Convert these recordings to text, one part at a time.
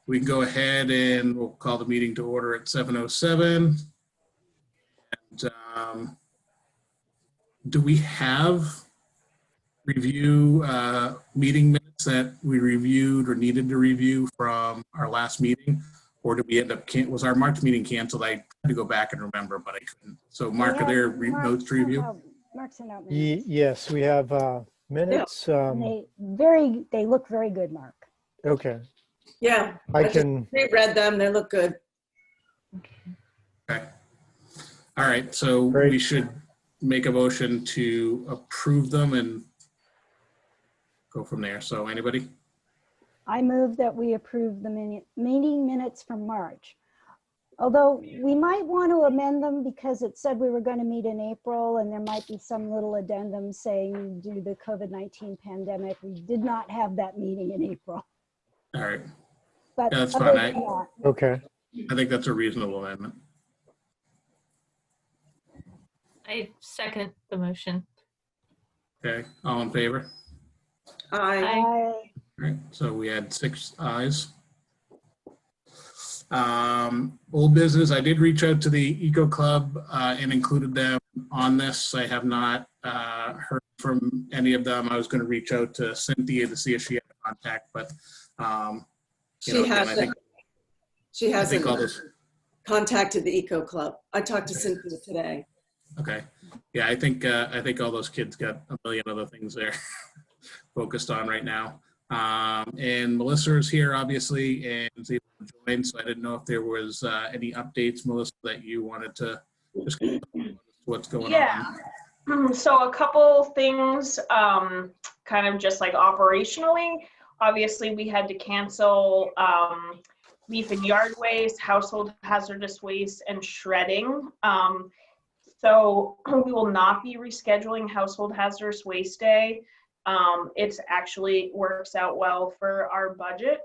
we can go ahead and we'll call the meeting to order at 7:07. And do we have review meeting minutes that we reviewed or needed to review from our last meeting? Or did we end up, was our March meeting canceled? I had to go back and remember, but I couldn't. So Mark, are there notes to review? Mark sent out minutes. Yes, we have minutes. And they look very good, Mark. Okay. Yeah, I can reread them. They look good. Okay. All right. So Great. We should make a motion to approve them and go from there. So anybody? I move that we approve the meeting minutes from March. Although we might want to amend them because it said we were going to meet in April and there might be some little addendum saying due to the COVID-19 pandemic, we did not have that meeting in April. All right. But Yeah, that's other fine. than that, Okay. I think that's a reasonable amendment. I second the motion. Okay. All in favor? Aye. All right. So we had 6 ayes. Old business, I did reach out to the Eco Club and included them on this. I have not heard from any of them. I was going to reach out to Cynthia to see if she had contact, but She hasn't all this. contacted the Eco Club. I talked to Cynthia today. Okay. Yeah, I think all those kids got a million other things they're focused on right now. And Melissa is here, obviously, and is able to join. So I didn't know if there was any updates, Melissa, that you wanted to just what's going on. So a couple things, kind of just like operationally. Obviously, we had to cancel leaf and yard waste, household hazardous waste, and shredding. So we will not be rescheduling Household Hazardous Waste Day. It's actually works out well for our budget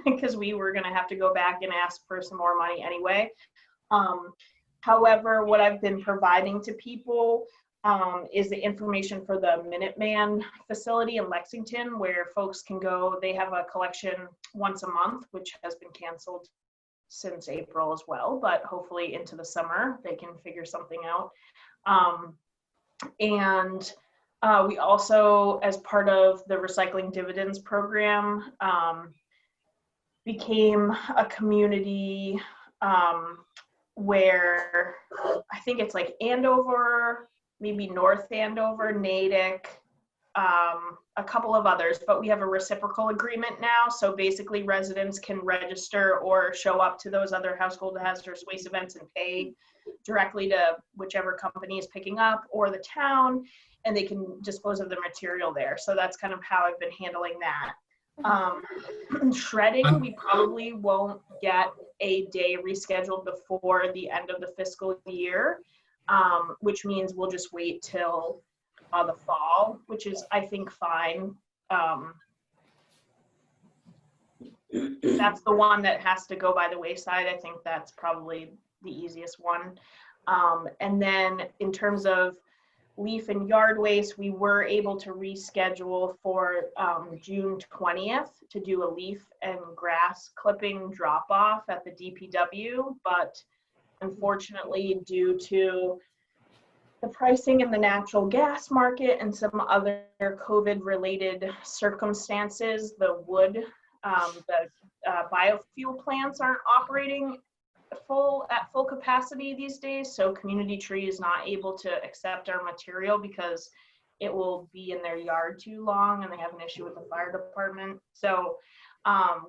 because we were going to have to go back and ask for some more money anyway. However, what I've been providing to people is the information for the Minuteman facility in Lexington, where folks can go. They have a collection once a month, which has been canceled since April as well, but hopefully into the summer they can figure something out. We also, as part of the Recycling Dividends program, became a community where I think it's like Andover, maybe North Andover, Natick, a couple of others, but we have a reciprocal agreement now. So basically residents can register or show up to those other household hazardous waste events and pay directly to whichever company is picking up or the town, and they can dispose of the material there. So that's kind of how I've been handling that. Shredding, we probably won't get a day rescheduled before the end of the fiscal year, which means we'll just wait till the fall, which is, I think, fine. That's the one that has to go by the wayside. I think that's probably the easiest one. And then in terms of leaf and yard waste, we were able to reschedule for June 20th to do a leaf and grass clipping drop off at the DPW, but unfortunately, due to the pricing in the natural gas market and some other COVID related circumstances, the wood, biofuel plants aren't operating at full capacity these days. So Community Tree is not able to accept our material because it will be in their yard too long and they have an issue with the fire department. So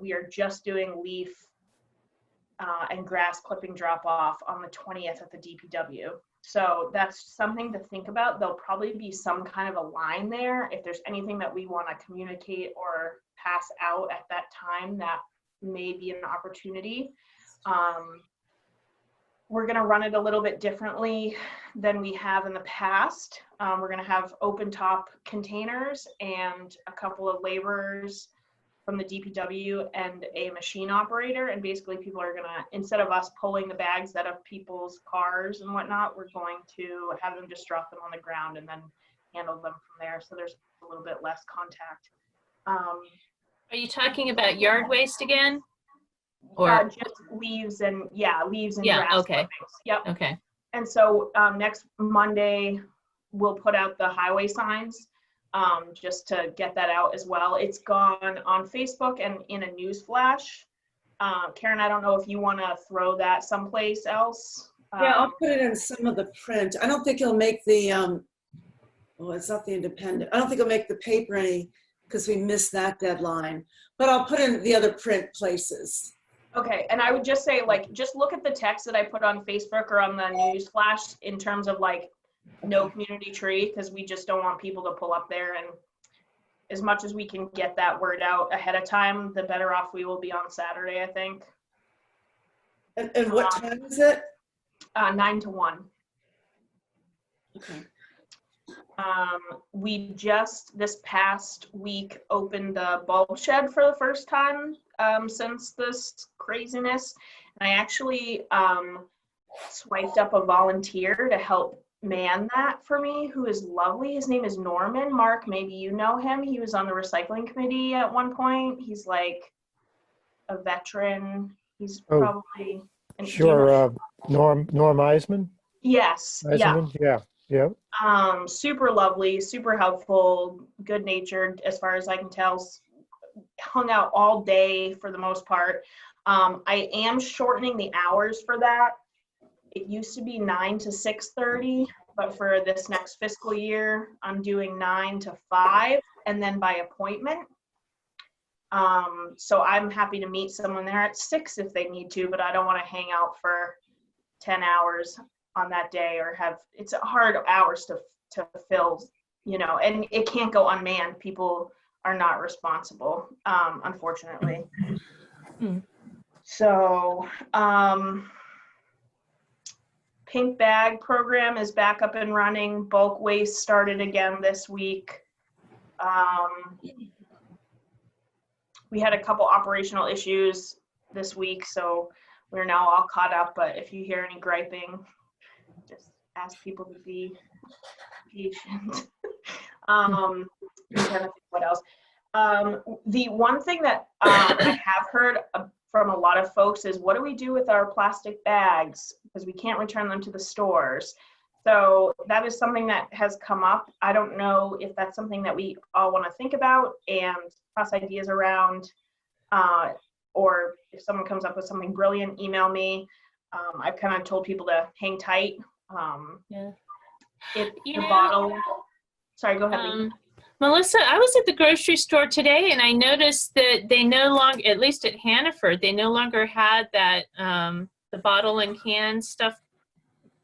we are just doing leaf and grass clipping drop off on the 20th at the DPW. So that's something to think about. There'll probably be some kind of a line there. If there's anything that we want to communicate or pass out at that time, that may be an opportunity. We're going to run it a little bit differently than we have in the past. We're going to have open top containers and a couple of laborers from the DPW and a machine operator. And basically people are going to, instead of us pulling the bags out of people's cars and whatnot, we're going to have them just drop them on the ground and then handle them from there. So there's a little bit less contact. Are you talking about yard waste again? Or, just leaves and, leaves and Yeah, grass okay. clippings. Yep. okay, And so next Monday, we'll put out the highway signs just to get that out as well. It's gone on Facebook and in a news flash. Karen, I don't know if you want to throw that someplace else. Yeah, I'll put it in some of the print. I don't think he'll make the, well, it's not the Independent. I don't think he'll make the paper any, because we missed that deadline. But I'll put in the other print places. Okay, and I would just say, like, just look at the text that I put on Facebook or on the news flash in terms of like no community tree, because we just don't want people to pull up there. And as much as we can get that word out ahead of time, the better off we will be on Saturday, I think. And what time is it? 9 to 1. Okay. We just this past week opened the bulb shed for the first time since this craziness. And I actually swiped up a volunteer to help man that for me, who is lovely. His name is Norman. Mark, maybe you know him. He was on the recycling committee at one point. He's like a veteran. He's probably Sure. Norm Eisman? Yes. Yeah. Eisman? Yeah. Super lovely, super helpful, good natured as far as I can tell. Hung out all day for the most part. I am shortening the hours for that. It used to be 9 to 6:30, but for this next fiscal year, I'm doing 9 to 5 and then by appointment. So I'm happy to meet someone there at 6 if they need to, but I don't want to hang out for 10 hours on that day or it's hard hours to fill, and it can't go unmanned. People are not responsible, unfortunately. So, pink bag program is back up and running. Bulk waste started again this week. We had a couple operational issues this week, so we're now all caught up, but if you hear any griping, just ask people to be patient. I'm trying to think what else. The one thing that I have heard from a lot of folks is, what do we do with our plastic bags? Because we can't return them to the stores. So that is something that has come up. I don't know if that's something that we all want to think about and toss ideas around, or if someone comes up with something brilliant, email me. I've kind of told people to hang tight. If the bottle, sorry, go ahead. Lisa. Melissa, I was at the grocery store today and I noticed that they no longer, at least at Hannaford, they no longer had that, the bottle and can stuff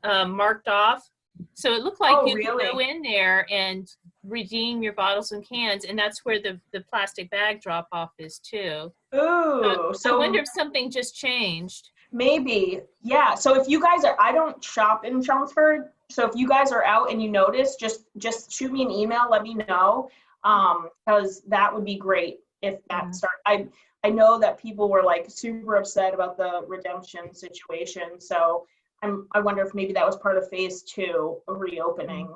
marked off. So it looked like you could go in there and redeem your bottles and cans, and that's where the plastic bag drop off is too. Ooh, so I wonder if something just changed. Maybe, yeah. So if you guys I don't shop in Chelmsford. So if you guys are out and you notice, just shoot me an email, let me know, because that would be great if that I know that people were like super upset about the redemption situation. So I wonder if maybe that was part of phase 2 of reopening.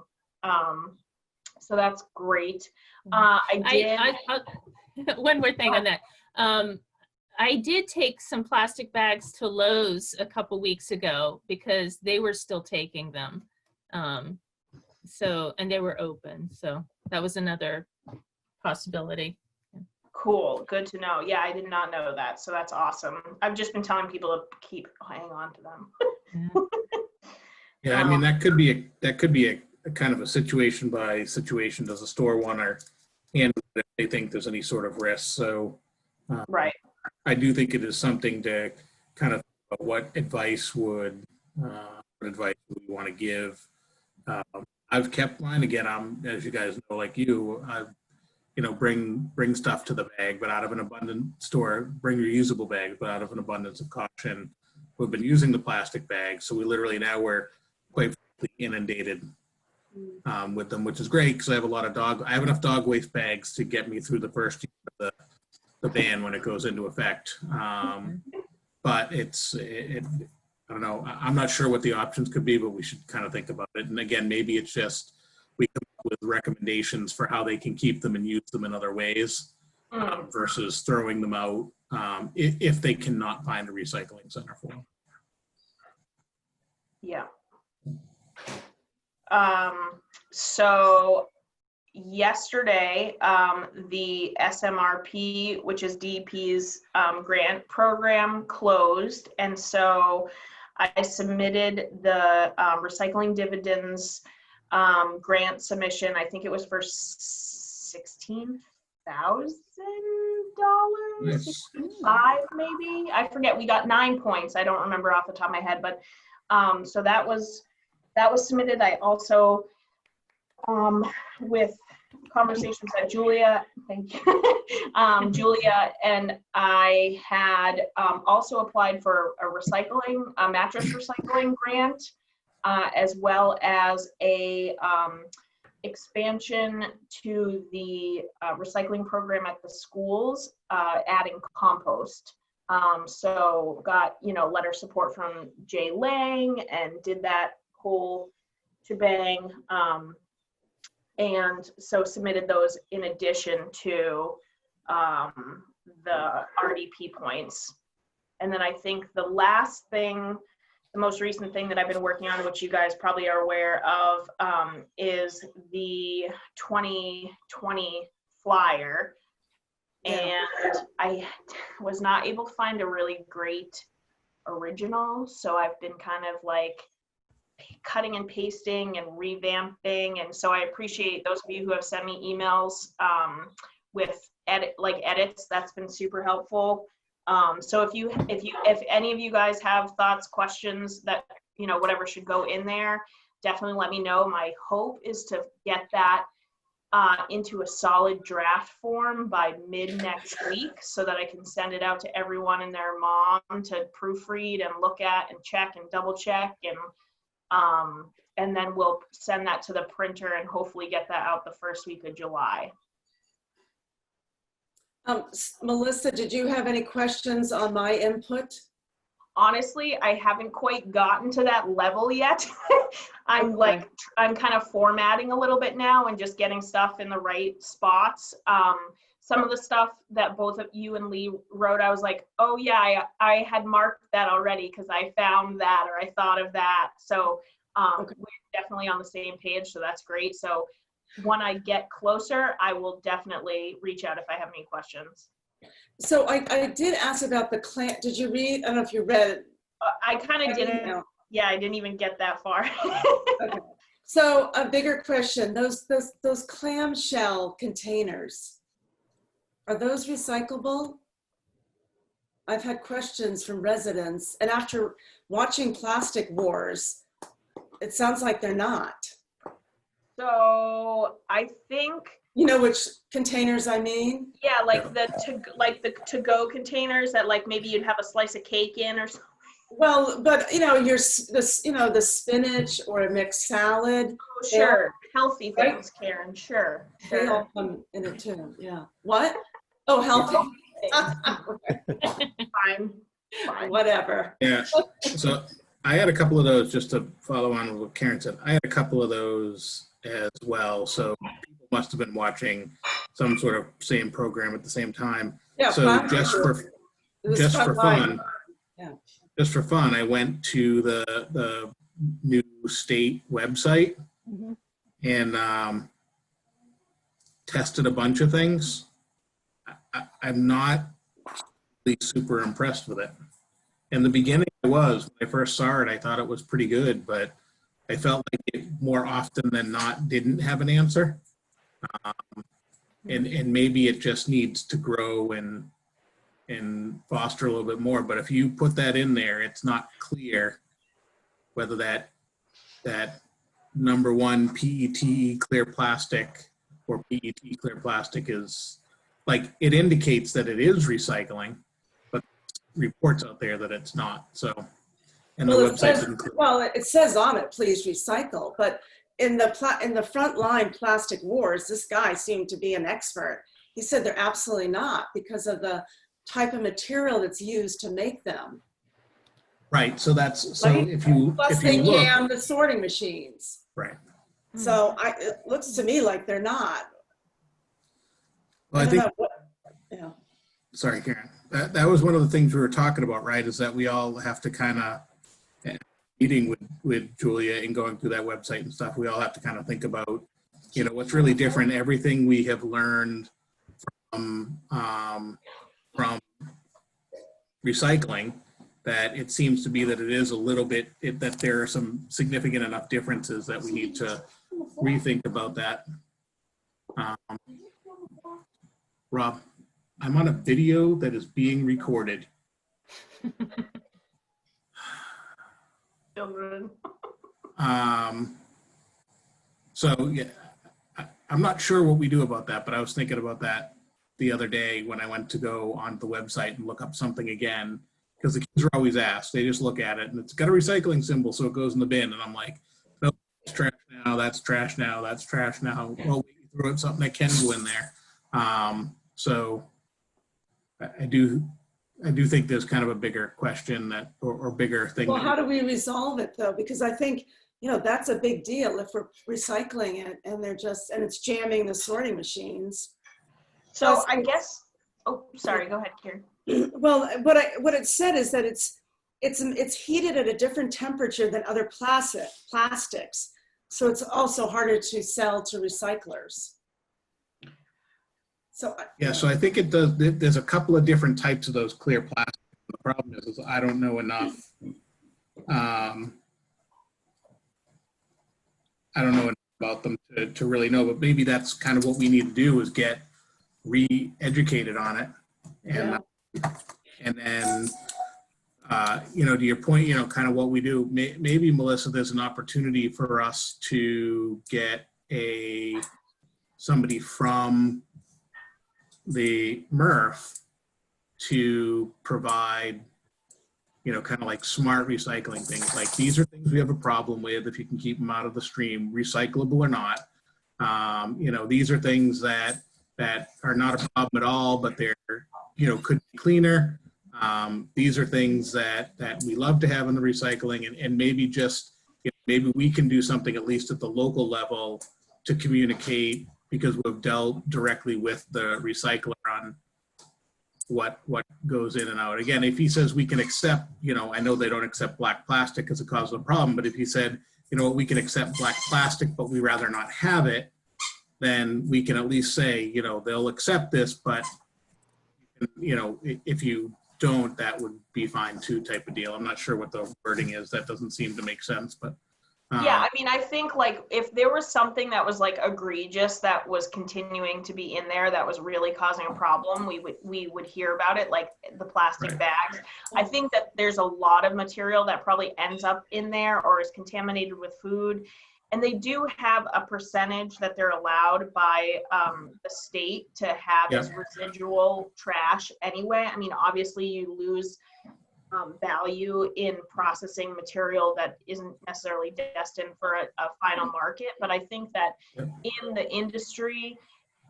So that's great. One more thing on that. I did take some plastic bags to Lowe's a couple weeks ago because they were still taking them. And they were open. So that was another possibility. Cool. Good to know. Yeah, I did not know that. So that's awesome. I've just been telling people to keep hanging on to them. Yeah, I mean, that could be a kind of a situation by situation. Does the store want to handle it if they think there's any sort of risk? So right. I do think it is something to kind of what advice would we want to give. I've kept mine. Again, as you guys know, like you, bring stuff to the bag, but out of an abundant store, bring reusable bags, but out of an abundance of caution. We've been using the plastic bags, so we literally now we're quite inundated with them, which is great because I have enough dog waste bags to get me through the first year of the ban when it goes into effect. But I don't know. I'm not sure what the options could be, but we should kind of think about it. And again, maybe it's just we come up with recommendations for how they can keep them and use them in other ways versus throwing them out if they cannot find a recycling center for them. Yeah. So yesterday, the SMRP, which is DEP's grant program, closed. And so I submitted the recycling dividends grant submission. I think it was for $16,000, Nice. 5 maybe. I forget. We got 9 points. I don't remember off the top of my head, but so that was submitted. I also, with conversations that Julia, thank you, Julia and I had also applied for a mattress recycling grant, as well as a expansion to the recycling program at the schools, adding compost. So got, letter support from Jay Lang and did that whole shebang. And so submitted those in addition to the RDP points. And then I think the last thing, the most recent thing that I've been working on, which you guys probably are aware of, is the 2020 flyer. And I was not able to find a really great original. So I've been kind of like cutting and pasting and revamping. And so I appreciate those of you who have sent me emails with edits. That's been super helpful. So if any of you guys have thoughts, questions that, whatever should go in there, definitely let me know. My hope is to get that into a solid draft form by mid next week so that I can send it out to everyone and their mom to proofread and look at and check and double check. And then we'll send that to the printer and hopefully get that out the first week of July. Melissa, did you have any questions on my input? Honestly, I haven't quite gotten to that level yet. I'm kind of formatting a little bit now and just getting stuff in the right spots. Some of the stuff that both of you and Lee wrote, I was like, oh yeah, I had marked that already because I found that or I thought of that. So okay. We're definitely on the same page, so that's great. So when I get closer, I will definitely reach out if I have any questions. So I did ask about the clam. Did you read? I don't know if you read it. I kind of didn't. Yeah, I didn't even get that far. Okay. So a bigger question: those clamshell containers, are those recyclable? I've had questions from residents, and after watching Plastic Wars, it sounds like they're not. So I think. You know which containers I mean? Yeah, like the to-go containers that like maybe you'd have a slice of cake in or something. Well, but the spinach or a mixed salad. Oh, sure, healthy things, right? Karen. Sure. They all come in it too. Yeah. What? Oh, healthy. Fine. Whatever. Yeah. So I had a couple of those, just to follow on with what Karen said. I had a couple of those as well. So people must have been watching some sort of same program at the same time. Yeah, so just for fun, I went to the new state website and tested a bunch of things. I'm not really super impressed with it. In the beginning, when I first saw it, I thought it was pretty good, but I felt like it more often than not didn't have an answer. And maybe it just needs to grow and foster a little bit more. But if you put that in there, it's not clear whether that number one PET clear plastic or PET clear plastic is, like, it indicates that it is recycling, but reports out there that it's not. So, and the website it says on it, please recycle, but in the frontline Plastic Wars, this guy seemed to be an expert. He said they're absolutely not because of the type of material that's used to make them. Right. So if you can the sorting machines. Right. So it looks to me like they're not. Well, I think. Sorry, Karen. that was one of the things we were talking about, right? Is that we all have to kind of, meeting with Julia and going through that website and stuff, we all have to kind of think about, you know, what's really different. Everything we have learned from recycling, that it seems to be that it is a little bit, that there are some significant enough differences that we need to rethink about that. Rob, I'm on a video that is being recorded. Children. So yeah, I'm not sure what we do about that, but I was thinking about that the other day when I went to go on the website and look up something again, because the kids are always asked. They just look at it and it's got a recycling symbol, so it goes in the bin. And I'm like, no, it's trash now. That's trash now. That's trash now. Well, we throw in something that can go in there. So I do think there's kind of a bigger question that, or bigger thing. Well, how do we resolve it though? Because I think, you know, that's a big deal if we're recycling it and it's jamming the sorting machines. So I guess, oh, sorry, go ahead, Karen. Well, what it said is that it's heated at a different temperature than other plastics. So it's also harder to sell to recyclers. So yeah, so I think it does. There's a couple of different types of those clear plastics. The problem is I don't know enough. I don't know enough about them to really know, but maybe that's kind of what we need to do, is get re-educated on it. And and then, you know, to your point, you know, kind of what we do, maybe Melissa, there's an opportunity for us to get somebody from the MRF to provide, you know, kind of like smart recycling things. Like, these are things we have a problem with, if you can keep them out of the stream, recyclable or not. You know, these are things that are not a problem at all, but they're, you know, could be cleaner. These are things that we love to have in the recycling, and maybe just, you know, maybe we can do something at least at the local level to communicate, because we've dealt directly with the recycler on what goes in and out. Again, if he says we can accept, you know, I know they don't accept black plastic because it causes a problem, but if he said, you know, we can accept black plastic, but we rather not have it, then we can at least say, you know, they'll accept this, but, you know, if you don't, that would be fine too, type of deal. I'm not sure what the wording is. That doesn't seem to make sense, but. Yeah, I mean, I think like if there was something that was like egregious that was continuing to be in there that was really causing a problem, we would hear about it, like the plastic Right. bags. I think that there's a lot of material that probably ends up in there or is contaminated with food. And they do have a percentage that they're allowed by the state to have as residual trash anyway. I mean, obviously you lose value in processing material that isn't necessarily destined for a final market. But I think that in the industry,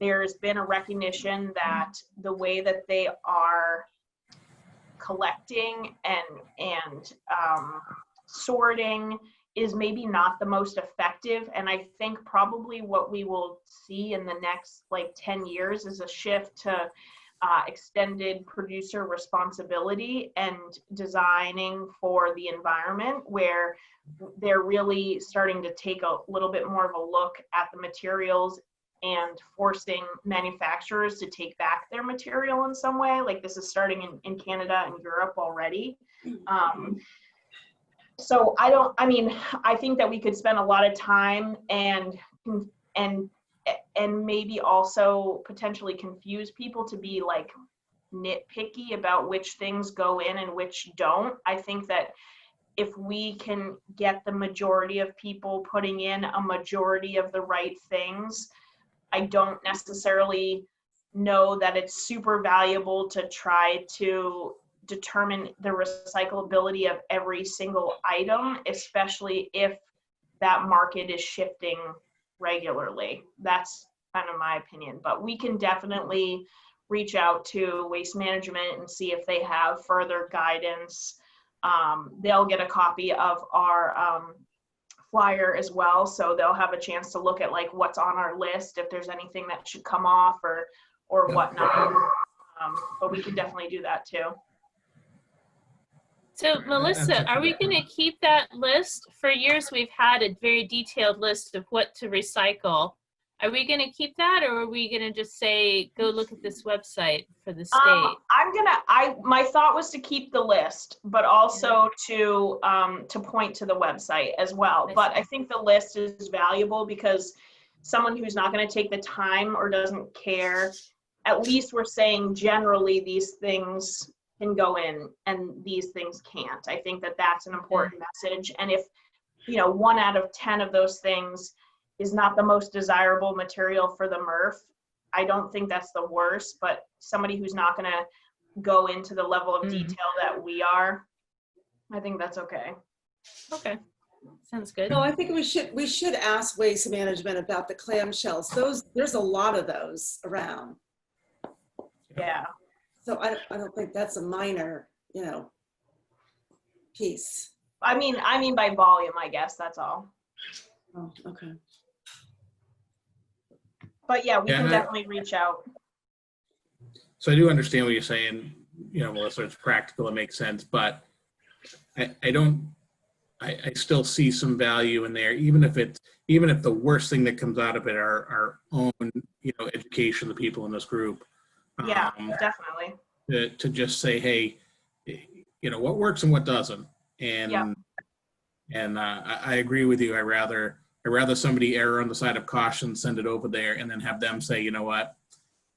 there's been a recognition that the way that they are collecting and sorting is maybe not the most effective. And I think probably what we will see in the next like 10 years is a shift to extended producer responsibility and designing for the environment, where they're really starting to take a little bit more of a look at the materials and forcing manufacturers to take back their material in some way. Like, this is starting in Canada and Europe already. So I think that we could spend a lot of time and maybe also potentially confuse people to be like nitpicky about which things go in and which don't. I think that if we can get the majority of people putting in a majority of the right things, I don't necessarily know that it's super valuable to try to determine the recyclability of every single item, especially if that market is shifting regularly. That's kind of my opinion, but we can definitely reach out to Waste Management and see if they have further guidance. They'll get a copy of our flyer as well, so they'll have a chance to look at like what's on our list, if there's anything that should come off or whatnot. But we can definitely do that too. So Melissa, are we going to keep that list? For years, we've had a very detailed list of what to recycle. Are we going to keep that, or are we going to just say, go look at this website for the state? My thought was to keep the list, but also to point to the website as well. But I think the list is valuable because someone who's not going to take the time or doesn't care, at least we're saying generally these things can go in and these things can't. I think that that's an important message. And if, 1 out of 10 of those things is not the most desirable material for the MRF, I don't think that's the worst, but somebody who's not going to go into the level of detail that we are, I think that's okay. Okay, sounds good. No, I think we should ask Waste Management about the clamshells. There's a lot of those around. Yeah. So I don't think that's a minor, piece. I mean by volume, I guess, that's all. Oh, okay. But yeah, we can definitely reach out. So I do understand what you're saying, Melissa, it's practical, it makes sense, but I still see some value in there, even if the worst thing that comes out of it are our own, education of the people in this group. Yeah, definitely. To just say, hey, what works and what doesn't. And I agree with you. I rather somebody err on the side of caution, send it over there, and then have them say, you know what,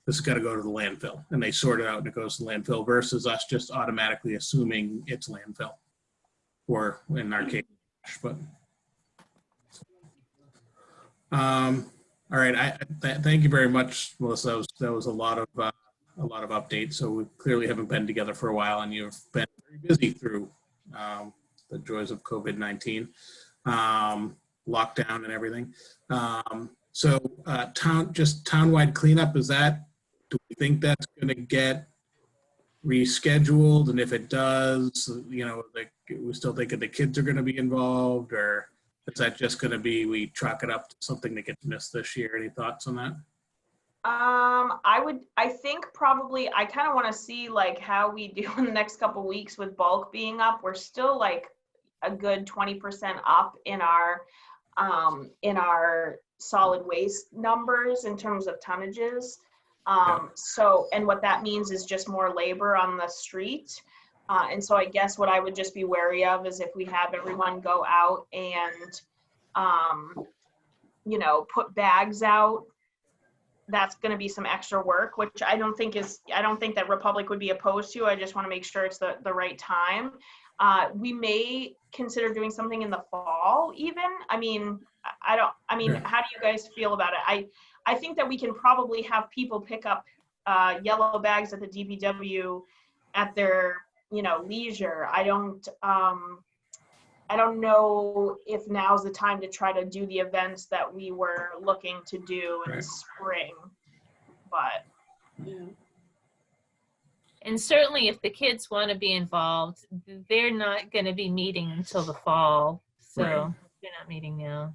this has got to go to the landfill, and they sort it out and it goes to the landfill, versus us just automatically assuming it's landfill, or in our case, but. All right. Thank you very much, Melissa. That was a lot of updates. So we clearly haven't been together for a while, and you've been very busy through the joys of COVID-19, lockdown and everything. So townwide cleanup, do we think that's going to get rescheduled? And if it does, we still think the kids are going to be involved, or is that just going to be, we chalk it up to something that gets missed this year? Any thoughts on that? I think probably, I kind of want to see like how we do in the next couple of weeks with bulk being up. We're still like a good 20% up in our solid waste numbers in terms of tonnages. So, and what that means is just more labor on the street. And so I guess what I would just be wary of is if we have everyone go out and, put bags out, that's going to be some extra work, which I don't think that Republic would be opposed to. I just want to make sure it's the right time. We may consider doing something in the fall even. How do you guys feel about it? I think that we can probably have people pick up yellow bags at the DPW at their leisure. I don't know if now's the time to try to do the events that we were looking to do in the spring, but. Yeah. And certainly if the kids want to be involved, they're not going to be meeting until the fall. So they're not meeting now.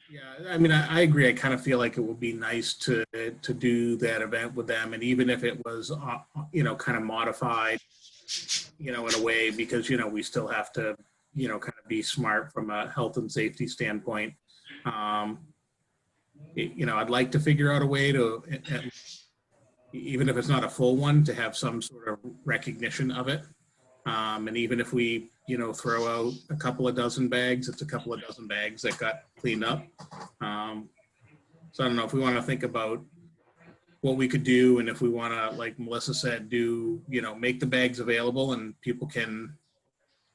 Yeah, I mean, I agree. I kind of feel like it would be nice to do that event with them, and even if it was, kind of modified, in a way, because we still have to, kind of be smart from a health and safety standpoint. I'd like to figure out a way to, even if it's not a full one, to have some sort of recognition of it. And even if we, throw out a couple of dozen bags, it's a couple of dozen bags that got cleaned up. So I don't know if we want to think about what we could do, and if we want to, like Melissa said, make the bags available and people can,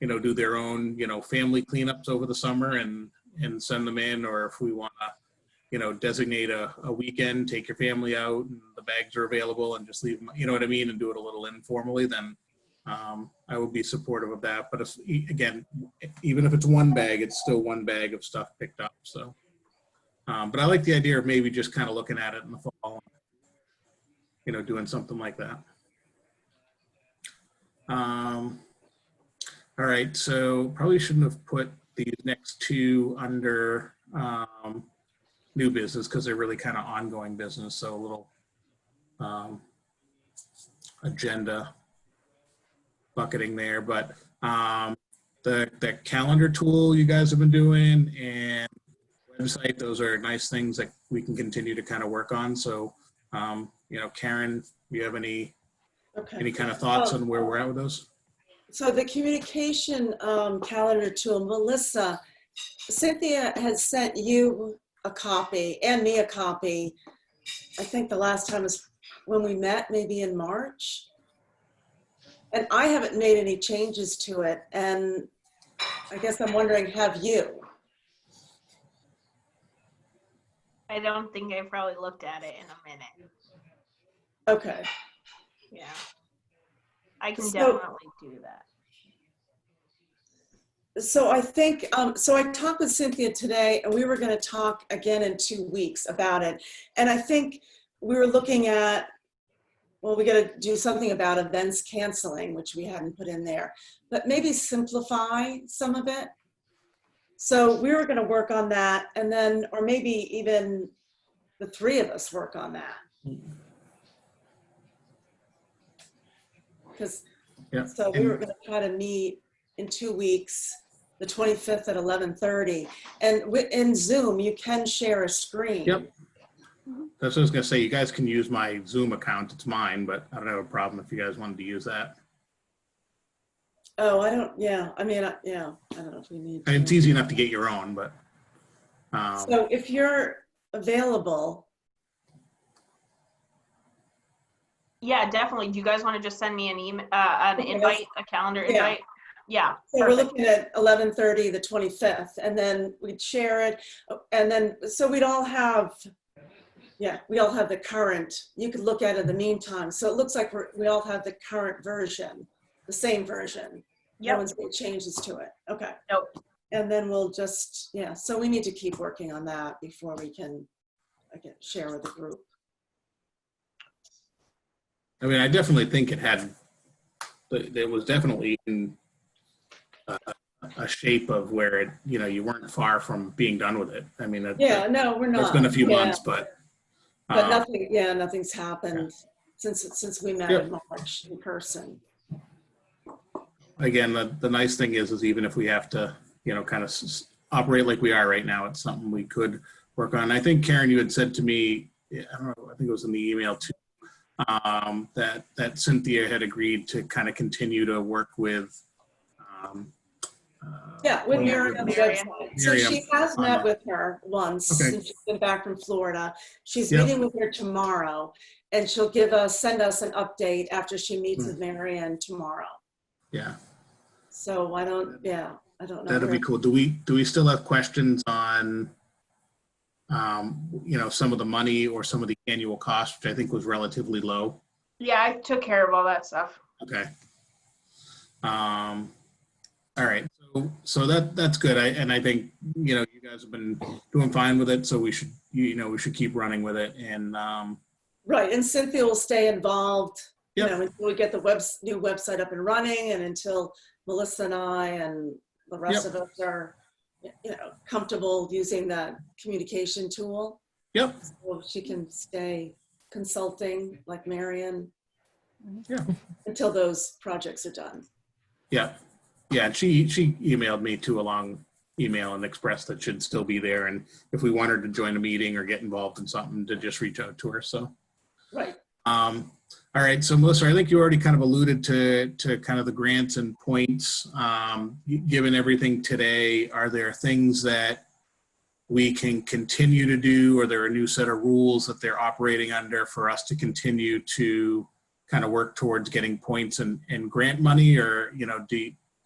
do their own, family cleanups over the summer and send them in, or if we want to, designate a weekend, take your family out and the bags are available and just leave them, you know what I mean, and do it a little informally, then I would be supportive of that. But again, even if it's one bag, it's still one bag of stuff picked up. So, but I like the idea of maybe just kind of looking at it in the fall, doing something like that. All right, so probably shouldn't have put these next two under new business because they're really kind of ongoing business. So a little agenda bucketing there, but the calendar tool you guys have been doing and website, those are nice things that we can continue to kind of work on. So, Karen, do you have any kind of thoughts on where we're at with those? So the communication calendar tool, Melissa, Cynthia has sent you a copy and me a copy. I think the last time was when we met, maybe in March. And I haven't made any changes to it. And I guess I'm wondering, have you? I don't think I probably looked at it in a minute. Okay. Yeah. I can So- definitely do that. So I think, so I talked with Cynthia today and we were going to talk again in 2 weeks about it. And I think we were looking at, well, we got to do something about events canceling, which we hadn't put in there, but maybe simplify some of it. So we were going to work on that, and then, or maybe even the three of us work on that. Because, Yeah. so we were going to try to meet in 2 weeks, the 25th at 11:30. And in Zoom, you can share a screen. Yep. That's what I was going to say. You guys can use my Zoom account. It's mine, but I don't have a problem if you guys wanted to use that. Oh, I don't, yeah, I mean, yeah, I don't know if we need to. And it's easy enough to get your own, but. So if you're available, Yeah, definitely. Do you guys want to just send me an email, an Okay. invite, a calendar Yeah. invite? Yeah. so we're Perfect. looking at 11:30, the 25th, and then we'd share it. And then, so we'd all have, yeah, we all have the current, you could look at it in the meantime. So it looks like we all have the current version, the same version. No Yep. one's made changes to it. Okay. Nope. And then we'll just, yeah, so we need to keep working on that before we can, again, share with the group. I mean, I definitely think there was definitely in a shape of where it, you weren't far from being done with it. I mean, Yeah, no, we're not. it's been a few Yeah. months, but. But nothing, yeah, nothing's happened since we met Yep. in March in person. Again, the nice thing is even if we have to, kind of operate like we are right now, it's something we could work on. I think, Karen, you had said to me, I don't know, I think it was in the email too, that Cynthia had agreed to kind of continue to work with. Yeah, with Miriam on the Miriam. website. So Miriam she has on met the- with her once Okay. since she's been back from Florida. She's Yep. meeting with her tomorrow, and she'll send us an update after she meets with Marianne tomorrow. Yeah, So I don't know. that'd be cool. Do we still have questions on, some of the money or some of the annual cost, which I think was relatively low? Yeah, I took care of all that stuff. Okay. All right. So that's good. I think, you guys have been doing fine with it. So we should, we should keep running with it. And, Right, and Cynthia will stay involved, Yep. until we get the new website up and running, and until Melissa and I and the rest Yep. of us are, comfortable using that communication tool. yep. So she can stay consulting like Marion. Yeah. Until those projects are done. Yeah. Yeah. And she emailed me too, a long email, and expressed that she'd still be there. And if we wanted to join a meeting or get involved in something, to just reach out to her. So. Right. All right, so Melissa, I think you already kind of alluded to kind of the grants and points. Given everything today, are there things that we can continue to do, or there are a new set of rules that they're operating under for us to continue to kind of work towards getting points and grant money? Or, do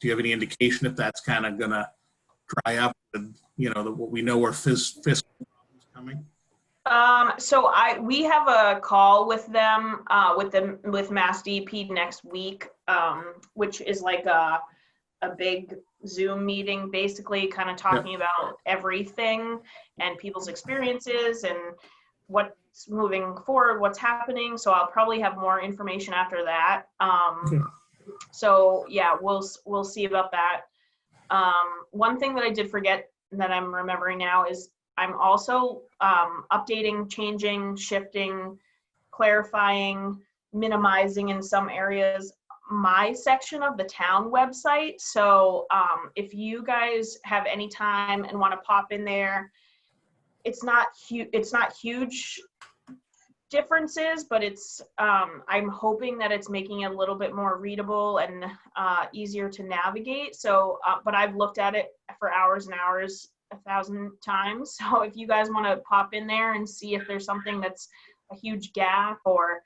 you have any indication if that's kind of gonna dry up with, what we know are fiscal problems coming? So we have a call with them, with MassDEP next week, which is like a big Zoom meeting, basically kind of talking about everything and people's experiences and what's moving forward, what's happening. So I'll probably have more information after that. Okay. So yeah, we'll see about that. One thing that I did forget that I'm remembering now is I'm also updating, changing, shifting, clarifying, minimizing in some areas my section of the town website. So if you guys have any time and want to pop in there, it's not huge differences, but it's I'm hoping that it's making it a little bit more readable and easier to navigate. So but I've looked at it for hours and hours, 1,000 times. So if you guys want to pop in there and see if there's something that's a huge gap, or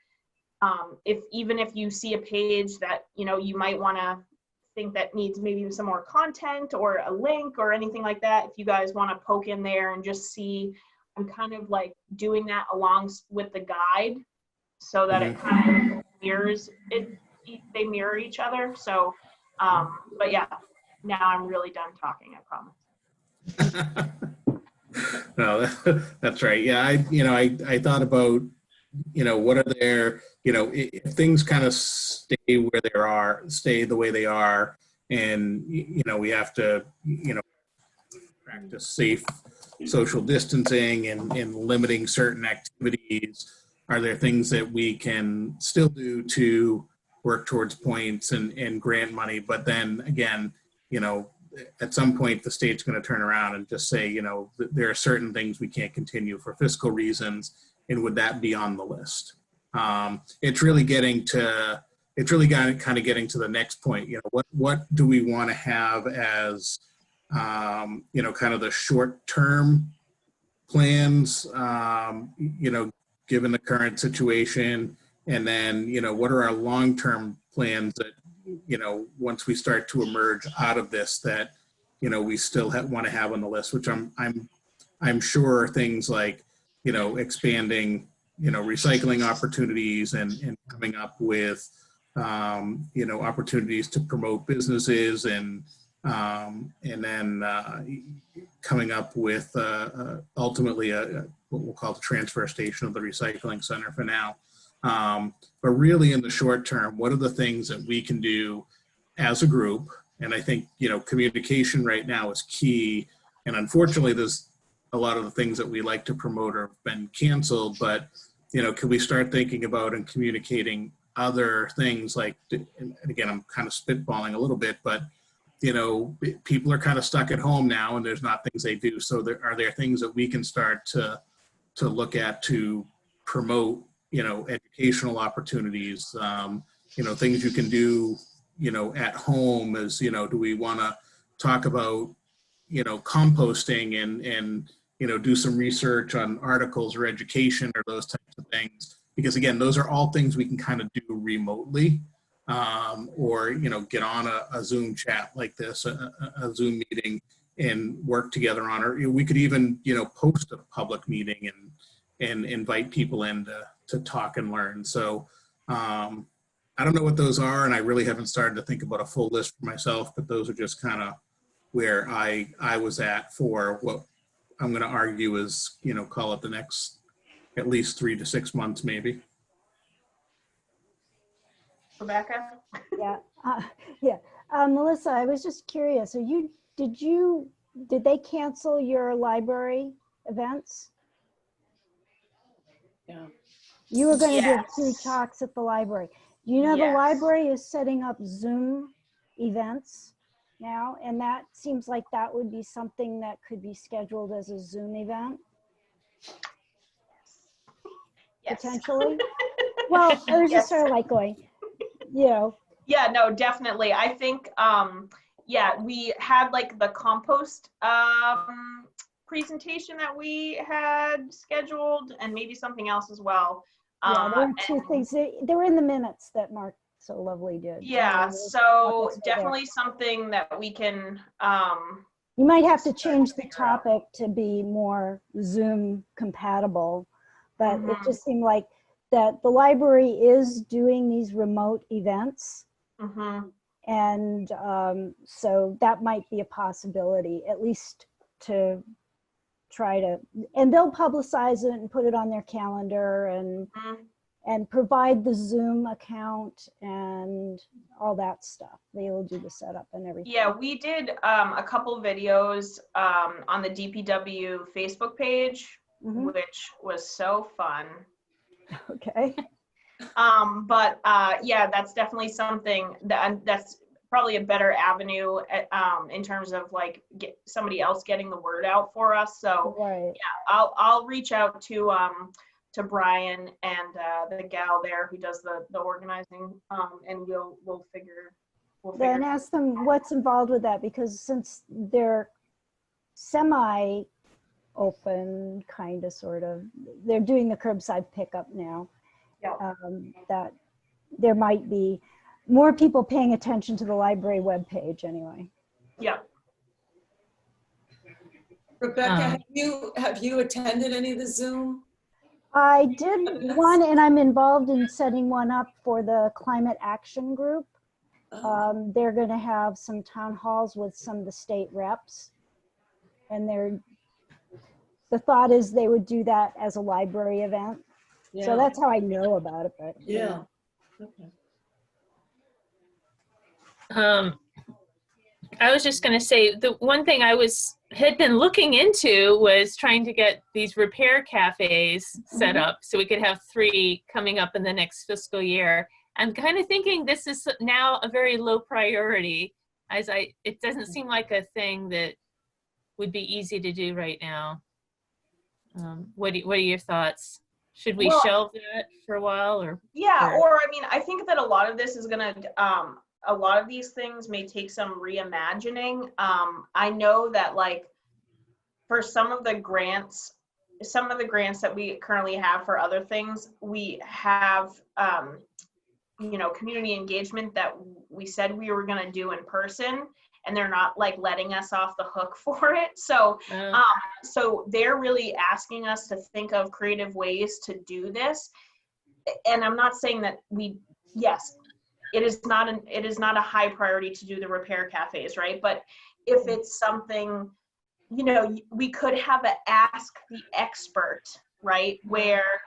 even if you see a page that you might want to think that needs maybe some more content or a link or anything like that, if you guys want to poke in there and just see, I'm kind of like doing that along with the guide so that it kind of mirrors it. They mirror each other. So, but yeah, now I'm really done talking, I promise. No, that's right. Yeah, I thought about, what are there, if things kind of stay the way they are, and, we have to, practice safe social distancing and limiting certain activities. Are there things that we can still do to work towards points and grant money? But then again, at some point the state's going to turn around and just say, there are certain things we can't continue for fiscal reasons, and would that be on the list? It's really getting to the next point. What do we want to have as kind of the short-term plans, given the current situation, and then, what are our long-term plans that, once we start to emerge out of this, that, we still want to have on the list, which I'm sure things like, expanding, recycling opportunities and coming up with, opportunities to promote businesses, and then coming up with ultimately what we'll call the transfer station of the recycling center for now. But really in the short term, what are the things that we can do as a group? And I think, communication right now is key. And unfortunately, there's a lot of the things that we like to promote have been canceled, but, can we start thinking about and communicating other things like, and again, I'm kind of spitballing a little bit, but people are kind of stuck at home now and there's not things they do. So are there things that we can start to look at to promote, educational opportunities, things you can do, at home as, do we want to talk about, composting and do some research on articles or education or those types of things? Because again, those are all things we can kind of do remotely. Or, get on a Zoom chat like this, a Zoom meeting, and work together on it. We could even, post a public meeting and invite people in to talk and learn. So I don't know what those are, and I really haven't started to think about a full list for myself, but those are just kind of where I was at for what I'm going to argue is, call it the next at least 3 to 6 months, maybe. Rebecca? Yeah, Melissa, I was just curious. Did they cancel your library events? Yeah. You were going to Yes. give 2 talks at the library. The Yes. library is setting up Zoom events now, and that seems like that would be something that could be scheduled as a Zoom event, Yes. potentially. Well, I was just Yes. sort of like going, Yeah, no, definitely. I think, we had like the compost presentation that we had scheduled, and maybe something else as well. yeah, there were 2 and- things. They were in the minutes that Mark so lovely did. Yeah, so definitely something that we can, you might have to change the topic to be more Zoom compatible, but it just seemed like that the library is doing these remote events. And so that might be a possibility, at least to try to, and they'll publicize it and put it on their calendar, and provide the Zoom account and all that stuff. They will do the setup and everything. Yeah, we did a couple videos on the DPW Facebook page, Mhm. which was so fun. Okay. But yeah, that's definitely something that's probably a better avenue in terms of like somebody else getting the word out for us. So Right. I'll reach out to Brian and the gal there who does the organizing, and we'll figure. Then ask them what's involved with that, because since they're semi open, kind of, sort of, they're doing the curbside pickup now. Yeah. That there might be more people paying attention to the library webpage anyway. Yeah. Rebecca, have you attended any of the Zoom? I did one, and I'm involved in setting one up for the climate action group. They're going to have some town halls with some of the state reps, and the thought is they would do that as a library event. Yeah. So that's how I know about it. But Yeah. Okay. I was just going to say, the one thing I had been looking into was trying to get these repair cafes set up so we could have 3 coming up in the next fiscal year. I'm kind of thinking this is now a very low priority, as it doesn't seem like a thing that would be easy to do right now. What are your thoughts? Should we shelve that for a while, or? Yeah, or I mean, I think that a lot of this is gonna, a lot of these things may take some reimagining. I know that like for some of the grants that we currently have for other things, we have, you know, community engagement that we said we were gonna do in person, and they're not like letting us off the hook for it. So, so they're really asking us to think of creative ways to do this. And I'm not saying that yes, it is not a high priority to do the repair cafes, right? But if it's something, you know, we could have an ask the expert, right? Where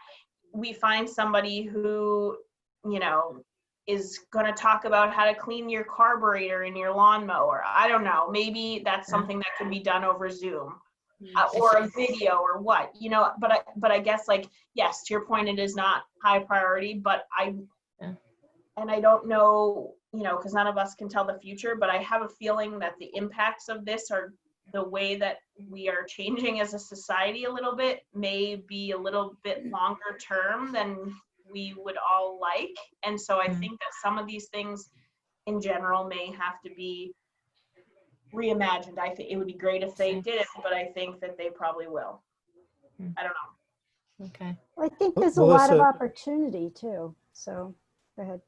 we find somebody who, you know, is going to talk about how to clean your carburetor in your lawnmower. I don't know. Maybe that's something that could be done over Zoom, or a video, or what, you know. But I guess, like, yes, to your point, it is not high priority. But and I don't know, you know, because none of us can tell the future. But I have a feeling that the impacts of this are the way that we are changing as a society a little bit, may be a little bit longer term than we would all like. And so I think that some of these things in general may have to be reimagined. I think it would be great if they did it, but I think that they probably will. I don't know. Okay. I think there's a lot of Melissa- opportunity too. So go ahead.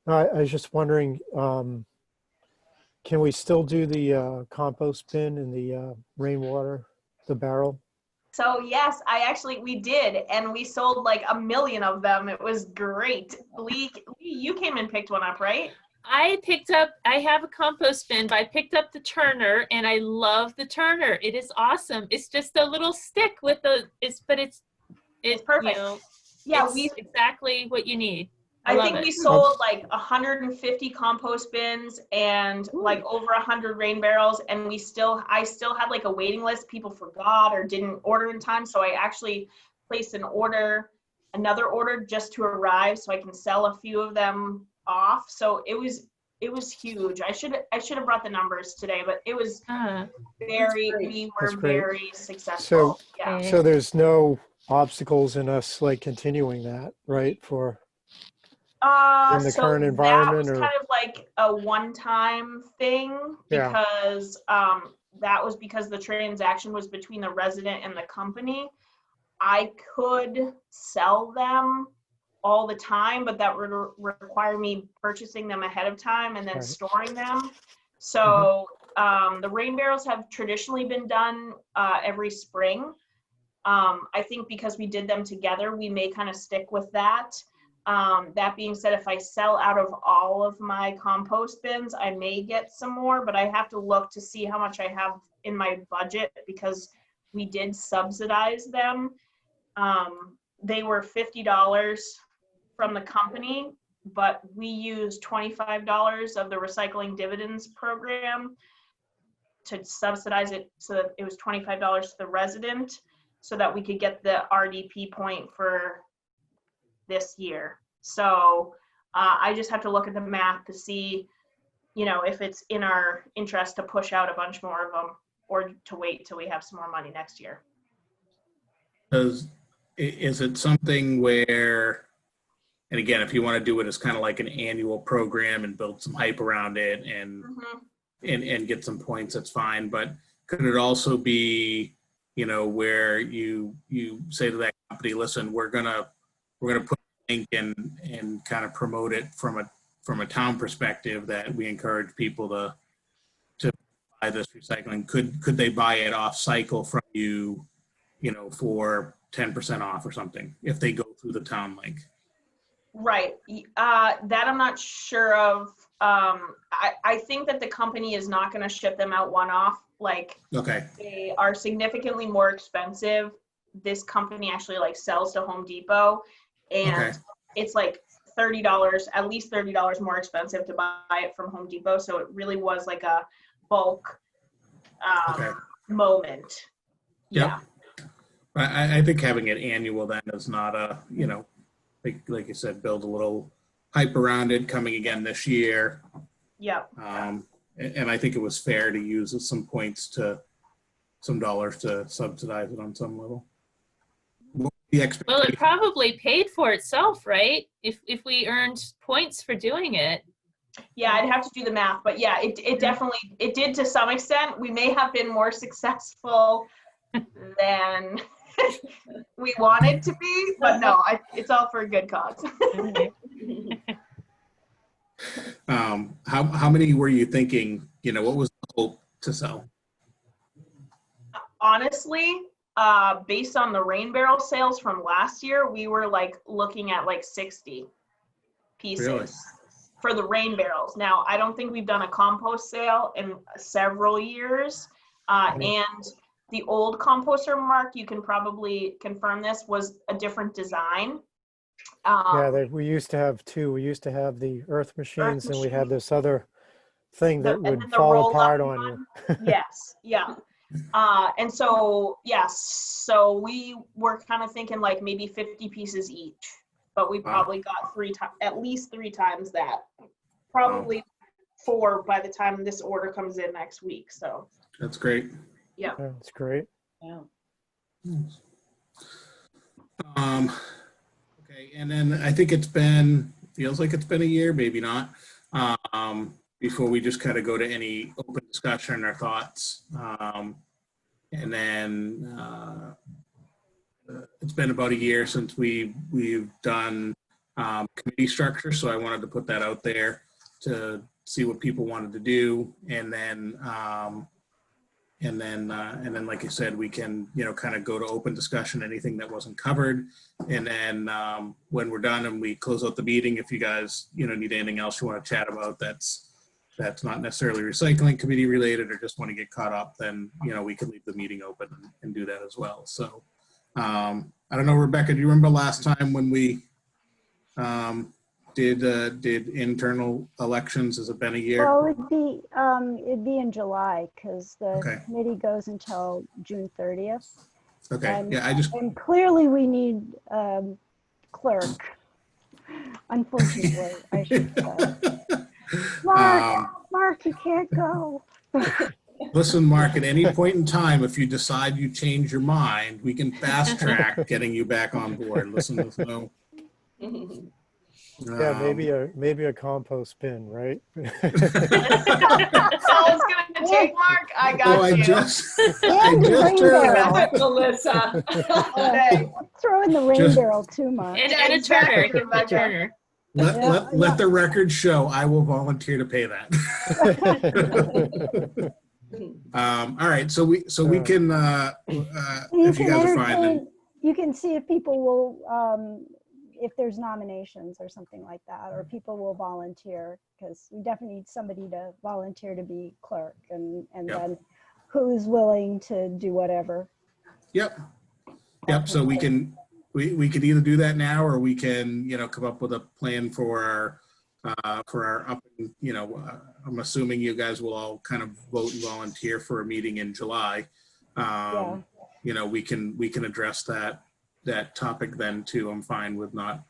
I was just wondering, can we still do the compost bin and the rainwater, the barrel? So yes, we did, and we sold like 1 million of them. It was great. Lee, you came and picked one up, right? I have a compost bin, but I picked up the turner, and I love the turner. It is awesome. It's just a little stick with it's perfect. You know, Yeah, it's exactly what you need. I think we sold like 150 compost bins and like over 100 rain barrels, and I still had like a waiting list. People forgot or didn't order in time, so I actually placed another order just to arrive, so I can sell a few of them off. So it was huge. I should have brought the numbers today, but it was we were very successful. So there's no obstacles in us like continuing that, right? For in the current environment, that was kind of like a one-time thing, because that was because the transaction was between the resident and the company. I could sell them all the time, but that would require me purchasing them ahead of time and then storing them. So the rain barrels have traditionally been done every spring. I think because we did them together, we may kind of stick with that. That being said, if I sell out of all of my compost bins, I may get some more, but I have to look to see how much I have in my budget, because we did subsidize them. They were $50 from the company, but we use $25 of the recycling dividends program to subsidize it, so that it was $25 to the resident, so that we could get the RDP point for this year. So I just have to look at the math to see, you know, if it's in our interest to push out a bunch more of them or to wait till we have some more money next year. Is it something where, and again, if you want to do it as kind of like an annual program and build some hype around it and and get some points, that's fine. But could it also be, you know, where you say to that company, listen, we're gonna put a link and kind of promote it from a town perspective, that we encourage people to buy this recycling. Could they buy it off cycle from you, you know, for 10% off or something if they go through the town link? Right. That I'm not sure of. I think that the company is not going to ship them out one-off. Like, Okay. they are significantly more expensive. This company actually like sells to Home Depot, and Okay. it's like $30, at least $30 more expensive to buy it from Home Depot. So it really was like a bulk Okay. moment. Yep. Yeah. I think having it annual then is not a, you know, like you said, build a little hype around it coming again this year. Yeah. And I think it was fair to use some points some dollars to subsidize it on some level. What would the Well, expectation? it probably paid for itself, right? If we earned points for doing it. Yeah, I'd have to do the math, but yeah, it definitely, it did to some extent. We may have been more successful than we wanted to be, but no, it's all for a good cause. How many were you thinking, you know, what was the hope to sell? Honestly, based on the rain barrel sales from last year, we were like looking at like 60 pieces. Really? For the rain barrels. Now, I don't think we've done a compost sale in several years. And the old composter, Mark, you can probably confirm this, was a different design. Yeah, we used to have two. We used to have the earth machines, and we had this other thing that and then would the fall roll-up apart on one. you. Yes, yeah. And so, yes, so we were kind of thinking like maybe 50 pieces each, but we probably got at least three times that. Probably 4 by the time this order comes in next week. So That's great. yeah. That's great. Yeah. Okay, and then I think feels like it's been a year, maybe not, before we just kind of go to any open discussion or thoughts. And then it's been about a year since we've done committee structure, so I wanted to put that out there to see what people wanted to do, and then like I said, we can, you know, kind of go to open discussion, anything that wasn't covered, and then when we're done and we close out the meeting, if you guys, you know, need anything else you want to chat about that's not necessarily recycling committee related or just want to get caught up, then, you know, we can leave the meeting open and do that as well. So I don't know, Rebecca, do you remember last time when we did internal elections? Has it been a year? Well, it'd be in July because the Okay. committee goes until June 30th. Okay, yeah, And clearly we need clerk. Unfortunately, I should say. Mark, you can't go. Listen, Mark, at any point in time, if you decide you change your mind, we can fast track getting you back on board. Listen, there's no. Yeah, maybe a compost bin, right? That's all it's gonna take, Mark. I got you. I just And the rain heard. barrel. Melissa. Okay. Throw in the rain Just- barrel too much. And Yeah, a exactly, Turner. Give him a Rebecca. Turner. Let the record show I will volunteer to pay that. All right, so we can if you guys are fine, then You can see if people will, if there's nominations or something like that, or people will volunteer, because we definitely need somebody to volunteer to be clerk, and Yep. then who's willing to do whatever. Yep. So we can we could either do that now, or we can, come up with a plan for our up, I'm assuming you guys will all kind of vote and volunteer for a meeting in July. Yeah. We can address that topic then too. I'm fine with not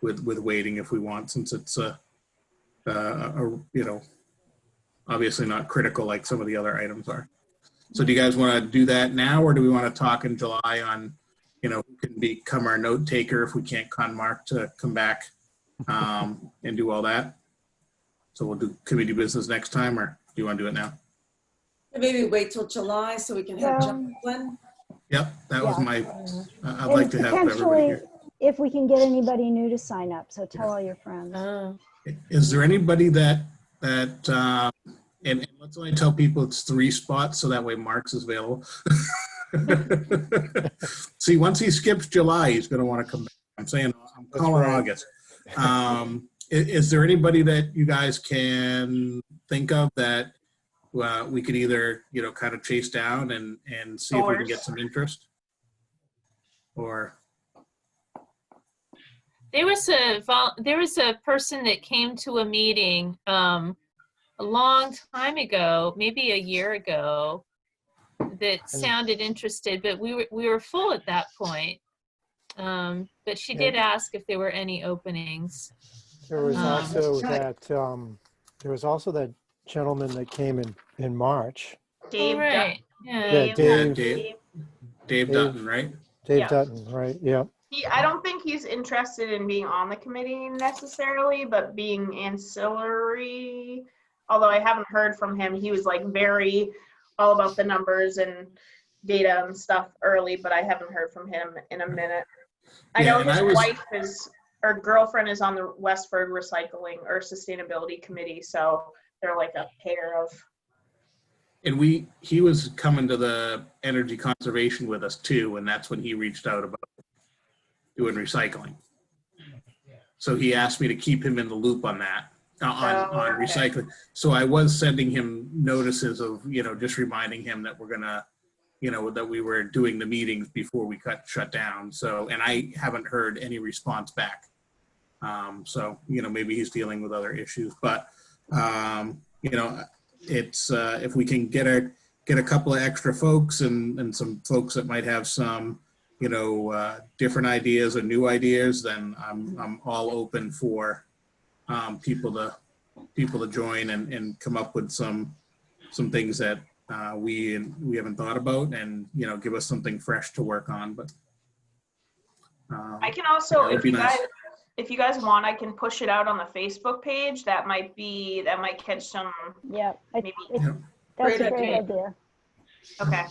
with waiting if we want, since it's obviously not critical like some of the other items are. So do you guys want to do that now, or do we want to talk in July on, who can become our note taker if we can't con Mark to come back and do all that? So can we do business next time, or do you want to do it now? Maybe wait till July so we can have Jacqueline. Yep, that was Yeah. my, I'd And like to have everybody potentially, here. if we can get anybody new to sign up, so tell all your friends. Is there anybody that and let's only tell people it's 3 spots, so that way Mark's is available. See, once he skips July, he's going to want to come back. I'm saying, I'm calling right. August. Is there anybody that you guys can think of that we could either, kind of chase down and see if we can get some interest? Or There was a person that came to a meeting a long time ago, maybe a year ago, that sounded interested, but we were full at that point. But she did ask if there were any openings. There was also that gentleman that came in March. Dave, Oh, right. Yeah, Dave Dutton, right? Dave Yeah. Dutton, right? Yeah. I don't think he's interested in being on the committee necessarily, but being ancillary. Although I haven't heard from him, he was like very all about the numbers and data and stuff early, but I haven't heard from him in a minute. I know his wife or girlfriend is on the Westford Recycling or Sustainability Committee, so they're like a pair of. And he was coming to the energy conservation with us too, and that's when he reached out about doing recycling. So he asked me to keep him in the loop on that, on recycling. So I was sending him notices of, just reminding him that we're gonna, that we were doing the meetings before we shut down. So, and I haven't heard any response back. So, maybe he's dealing with other issues, but, it's if we can get a couple of extra folks and some folks that might have some, different ideas or new ideas, then I'm all open for people to join and come up with some things that we haven't thought about, and give us something fresh to work on. But I can also, it'd be nice. if you guys want, I can push it out on the Facebook page. That might catch some. Yeah, maybe. That's Great a great idea. idea. Okay.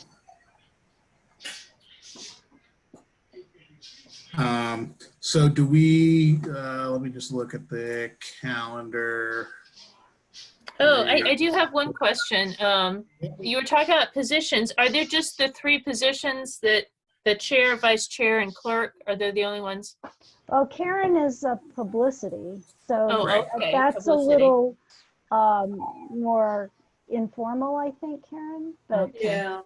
So do we, let me just look at the calendar. Oh, I do have one question. You were talking about positions. Are there just the 3 positions that the chair, vice chair, and clerk? Are they the only ones? Well, Karen is publicity, so Okay, that's publicity. a little more informal, I think, Karen. But Yeah.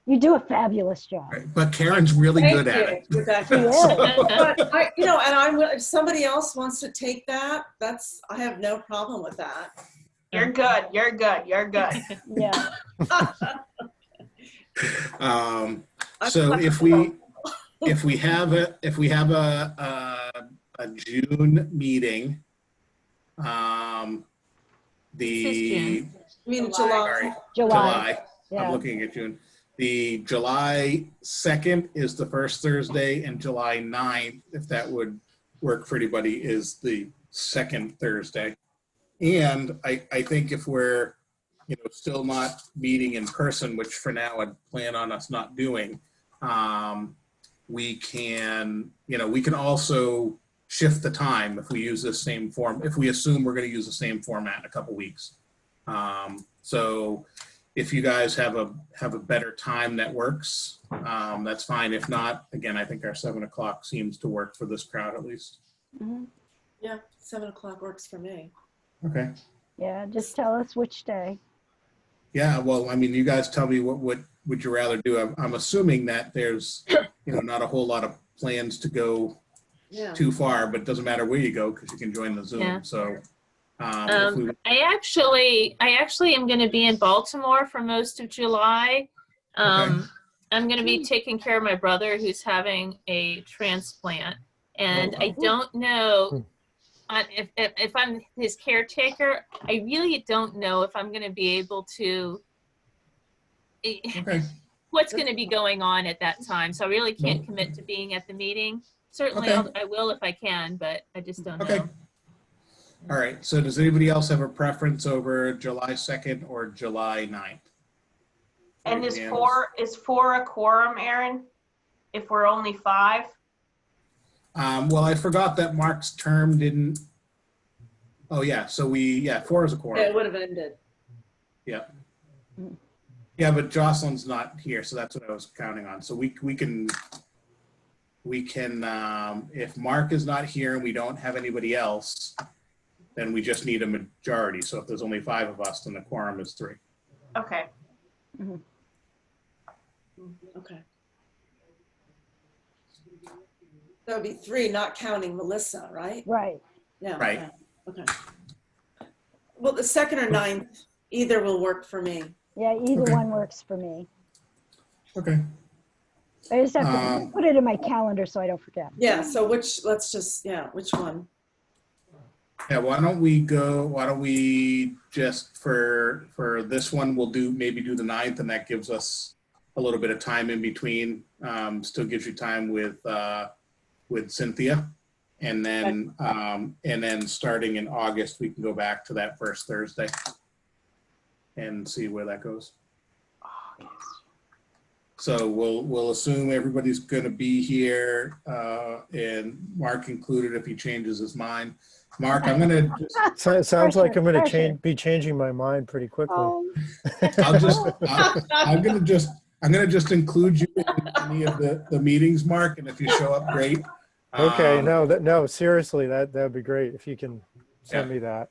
you do a fabulous job. Right. But Karen's really good at it. Rebecca. She is. But if somebody else wants to take that, I have no problem with that. You're good. You're good. You're good. Yeah. So if we have a June meeting, This is June. I mean, sorry, July. Yeah. I'm looking at June. The July 2nd is the first Thursday, and July 9th, if that would work for anybody, is the second Thursday. And I think if we're, still not meeting in person, which for now I'd plan on us not doing, we can also shift the time if we use the same form, if we assume we're going to use the same format in a couple weeks. So if you guys have a better time that works, that's fine. If not, again, I think our 7 o'clock seems to work for this crowd at least. Mhm. Yeah, 7 o'clock works for me. Okay. Yeah, just tell us which day. Yeah, well, I mean, you guys tell me what would you rather do. I'm assuming that there's, not a whole lot of plans to go Yeah. too far, but it doesn't matter where you go because you can join the Zoom. Yeah. So if we, I actually am going to be in Baltimore for most of July. I'm going to be taking care of my brother who's having a transplant, and I don't know if I'm his caretaker. I really don't know if I'm going to be able to. okay. What's going to be going on at that time? So I really can't commit to being at the meeting. Certainly, Okay. I will if I can, but I just don't Okay. know. All right. So does anybody else have a preference over July 2nd or July 9th? And is four a quorum, Aaron? If we're only 5? Well, I forgot that Mark's term didn't. Oh yeah. So 4 is a Yeah, quorum. it would have ended. Yeah. Yeah, but Jocelyn's not here, so that's what I was counting on. So we can if Mark is not here and we don't have anybody else, then we just need a majority. So if there's only 5 of us, then the quorum is 3. Okay. Okay. That would be 3, not counting Melissa, right? Right. Yeah. Right. Yeah. Okay. Well, the 2nd or 9th, either will work for me. Yeah, either Okay. one works for me. Okay. I just have to put it in my calendar so I don't forget. Yeah, so which one? Yeah, why don't we just for this one, we'll maybe do the 9th, and that gives us a little bit of time in between. Still gives you time with Cynthia. And then starting in August, we can go back to that first Thursday and see where that goes. So we'll assume everybody's going to be here, and Mark included if he changes his mind. Mark, I'm going to. So it sounds like I'm going Pressure. to be changing my mind pretty quickly. Oh, I'm going to just include you in any of the meetings, Mark, and if you show up, great. Okay, no, seriously, that'd be great if you can send me that.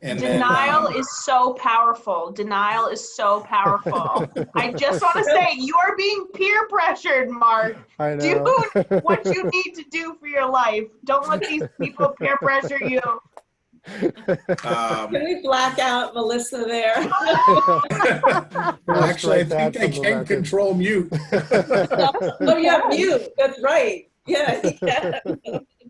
And Denial then, is so powerful. Denial is so powerful. I just want to say, you are being peer pressured, Mark. I know. Do what you need to do for your life. Don't let these people peer pressure you. Can we black out Melissa there? actually, I think I can control mute. Oh, yeah, mute. That's right. Yeah.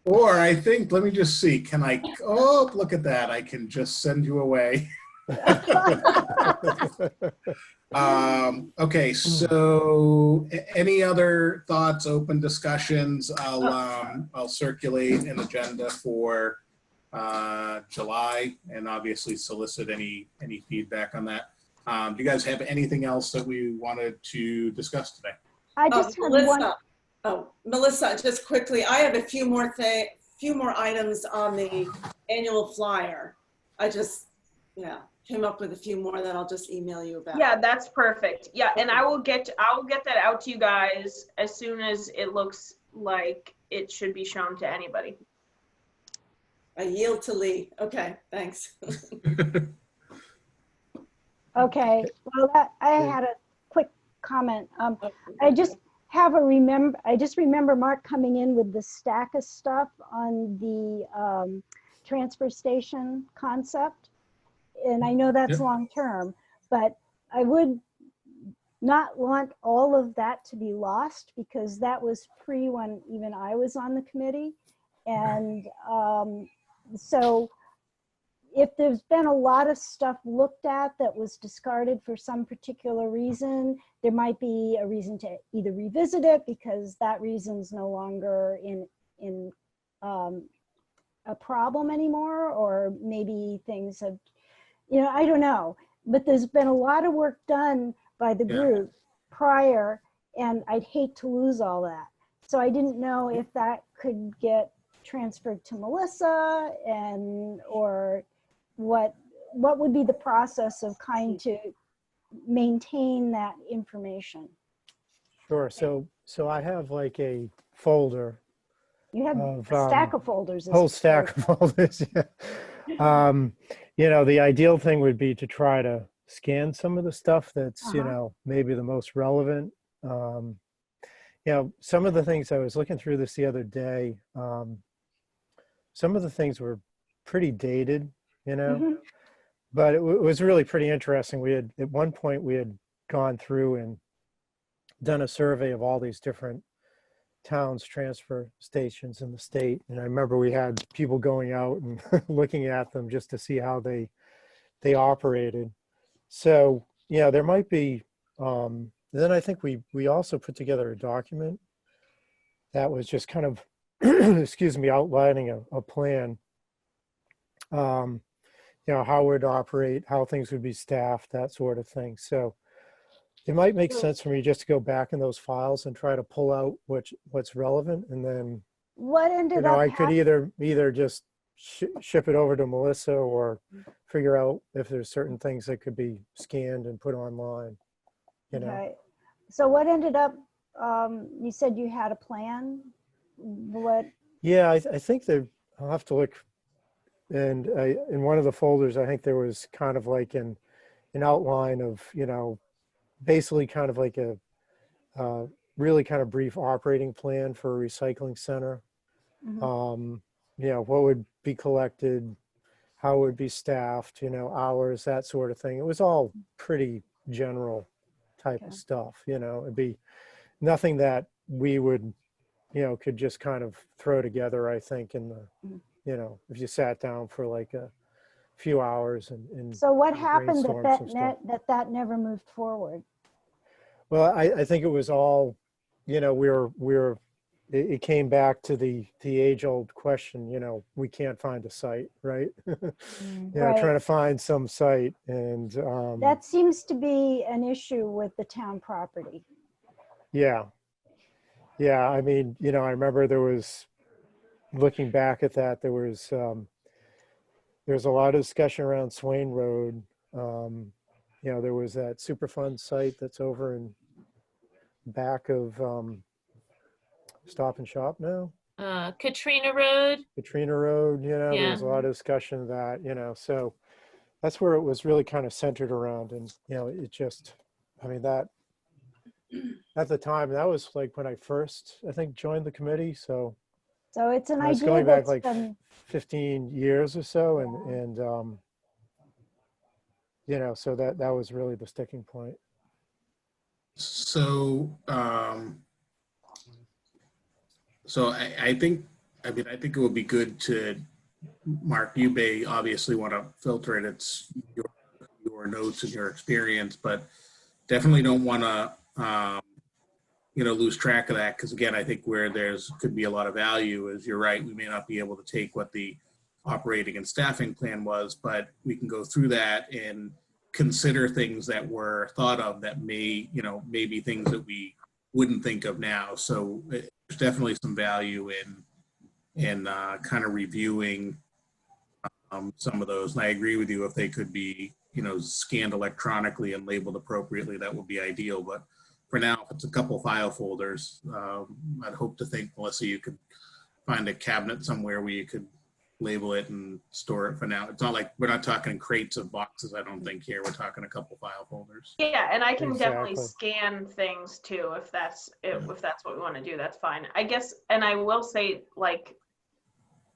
Or I think, let me just see, can I, oh, look at that. I can just send you away. Okay, so any other thoughts, open discussions? I'll circulate an agenda for July and obviously solicit any feedback on that. Do you guys have anything else that we wanted to discuss today? I just had one. Oh, Melissa, just quickly, I have a few more items on the annual flyer. I just, came up with a few more that I'll just email you about. Yeah, that's perfect. Yeah, and I will get that out to you guys as soon as it looks like it should be shown to anybody. I yield to Lee. Okay, thanks. Okay, well, I had a quick comment. I just remember Mark coming in with the stack of stuff on the transfer station concept. And I know that's long-term, but I would not want all of that to be lost because that was pre when even I was on the committee. And so if there's been a lot of stuff looked at that was discarded for some particular reason, there might be a reason to either revisit it because that reason's no longer in a problem anymore, or maybe things have, I don't know. But there's been a lot of work done by the group prior, and I'd hate to lose all that. So I didn't know if that could get transferred to Melissa or what would be the process of kind to maintain that information. Sure. So I have like a folder. You have a stack of folders. Whole stack of folders. Yeah. The ideal thing would be to try to scan some of the stuff that's maybe the most relevant. you know, some of the things I was looking through this the other day, some of the things were pretty dated, you know, Mhm. but it was really pretty interesting. We had, at one point, we had gone through and done a survey of all these different towns transfer stations in the state. And I remember we had people going out and looking at them just to see how they operated. So, yeah, there might be, then I think we also put together a document that was just kind of, excuse me, outlining a plan, you know, how we'd operate, how things would be staffed, that sort of thing. So it might make sense for me just to go back in those files and try to pull out what's relevant. And then, What you ended know, up I could either just ship it over to Melissa or figure out if there's certain things that could be scanned and put online, you know. Okay. So what ended up, you said you had a plan? What, Yeah, I think that I'll have to look. And in one of the folders, I think there was kind of like an outline of, you know, basically kind of like a really kind of brief operating plan for a recycling center. mhm, You know, what would be collected, how it would be staffed, you know, hours, that sort of thing. It was all pretty general type Okay. of stuff, you know. It'd be nothing that we would, you know, could just kind of throw together, I think, in the, Mhm. you know, if you sat down for like a few hours and So what happened that brainstorm some stuff. that never moved forward? Well, I think it was all, you know, it came back to the age old question, you know, we can't find a site, right? You know, Right. trying to find some site and, That seems to be an issue with the town property. yeah. Yeah. I mean, you know, I remember looking back at that, there was a lot of discussion around Swain Road. You know, there was that Superfund site that's over in back of Stop and Shop now. Katrina Road. Katrina Road, you know, there Yeah. was a lot of discussion of that, you know, so that's where it was really kind of centered around. And, you know, it just, I mean, that at the time, that was like when I first, I think, joined the committee. So So it's an that's idea going back that's like been, 15 years or so. And you know, so that was really the sticking point. So, so I think, I mean, I think it would be good to, Mark, you may obviously want to filter it. It's your notes and your experience, but definitely don't want to, you know, lose track of that. Because again, I think where there's could be a lot of value is, you're right, we may not be able to take what the operating and staffing plan was, but we can go through that and consider things that were thought of that may, you know, maybe things that we wouldn't think of now. So there's definitely some value in kind of reviewing some of those. And I agree with you, if they could be, you know, scanned electronically and labeled appropriately, that would be ideal. But for now, if it's a couple file folders, I'd hope to think, Melissa, you could find a cabinet somewhere where you could label it and store it for now. It's not like, we're not talking crates of boxes, I don't think here. We're talking a couple file folders. Yeah, and I can definitely Exactly. scan things too if that's what we want to do. That's fine. I guess, and I will say, like,